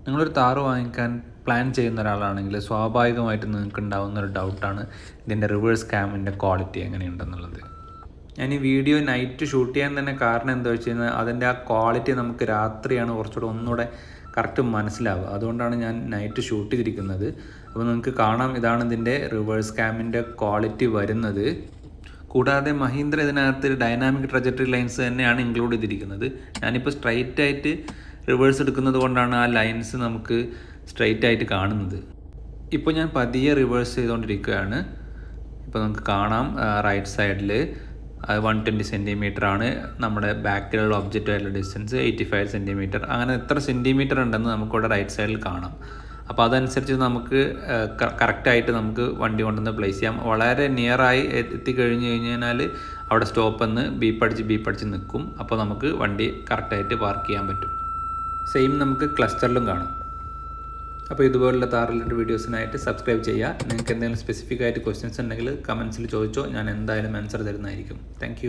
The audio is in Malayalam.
നിങ്ങളൊരു താറ് വാങ്ങിക്കാൻ പ്ലാൻ ചെയ്യുന്ന ഒരാളാണെങ്കിൽ സ്വാഭാവികമായിട്ടും നിങ്ങൾക്ക് ഉണ്ടാകുന്ന ഒരു ഡൗട്ടാണ് ഇതിൻ്റെ റിവേഴ്സ് ക്യാമിൻ്റെ ക്വാളിറ്റി എങ്ങനെയുണ്ടെന്നുള്ളത്. ഞാൻ ഈ വീഡിയോ നൈറ്റ് ഷൂട്ട് ചെയ്യാൻ തന്നെ കാരണം എന്താ വെച്ച് കഴിഞ്ഞാൽ അതിൻ്റെ ആ ക്വാളിറ്റി നമുക്ക് രാത്രിയാണ് കുറച്ചുകൂടെ ഒന്നുകൂടെ കറക്റ്റ് മനസ്സിലാവുക. അതുകൊണ്ടാണ് ഞാൻ നൈറ്റ് ഷൂട്ട് ചെയ്തിരിക്കുന്നത്. അപ്പോൾ നിങ്ങൾക്ക് കാണാം, ഇതാണ് ഇതിൻ്റെ റിവേഴ്സ് ക്യാമിൻ്റെ ക്വാളിറ്റി വരുന്നത്. കൂടാതെ മഹീന്ദ്ര ഇതിനകത്ത് ഡൈനാമിക് ട്രജക്ടറി ലൈൻസ് തന്നെയാണ് ഇൻക്ലൂഡ് ചെയ്തിരിക്കുന്നത്. ഞാനിപ്പോൾ സ്ട്രൈറ്റ് ആയിട്ട് റിവേഴ്സ് എടുക്കുന്നത് കൊണ്ടാണ് ആ ലൈൻസ് നമുക്ക് സ്ട്രൈറ്റ് ആയിട്ട് കാണുന്നത്. ഇപ്പോൾ ഞാൻ പതിയെ റിവേഴ്സ് ചെയ്തുകൊണ്ടിരിക്കുകയാണ്. ഇപ്പോൾ നമുക്ക് കാണാം റൈറ്റ് സൈഡിൽ 120 സെൻറ്റിമീറ്റർ ആണ് നമ്മുടെ ബാക്കിലുള്ള ഒബ്ജക്റ്റുമായിട്ടുള്ള ഡിസ്റ്റൻസ്, 85 സെൻറ്റിമീറ്റർ. അങ്ങനെ എത്ര സെൻറ്റിമീറ്റർ ഉണ്ടെന്ന് നമുക്കിവിടെ റൈറ്റ് സൈഡിൽ കാണാം. അപ്പോൾ അതനുസരിച്ച് നമുക്ക് കറക്റ്റായിട്ട് നമുക്ക് വണ്ടി കൊണ്ടുവന്ന് പ്ലേസ് ചെയ്യാം. വളരെ നിയറായി എത്തിക്കഴിഞ്ഞ് കഴിഞ്ഞാൽ അവിടെ സ്റ്റോപ്പെന്ന് ബീപ്പടിച്ച് നിൽക്കും. അപ്പോൾ നമുക്ക് വണ്ടി കറക്റ്റായിട്ട് പാർക്ക് ചെയ്യാൻ പറ്റും. സെയിം നമുക്ക് ക്ലസ്റ്ററിലും കാണാം. അപ്പോൾ ഇതുപോലുള്ള താർ റിലേറ്റഡ് വീഡിയോസിനായിട്ട് സബ്സ്ക്രൈബ് ചെയ്യുക. നിങ്ങൾക്ക് എന്തെങ്കിലും സ്പെസിഫിക് ആയിട്ട് ക്വസ്റ്റ്യൻസ് ഉണ്ടെങ്കിൽ കമൻസിൽ ചോദിച്ചോ, ഞാൻ എന്തായാലും ആൻസർ തരുന്നതായിരിക്കും. താങ്ക്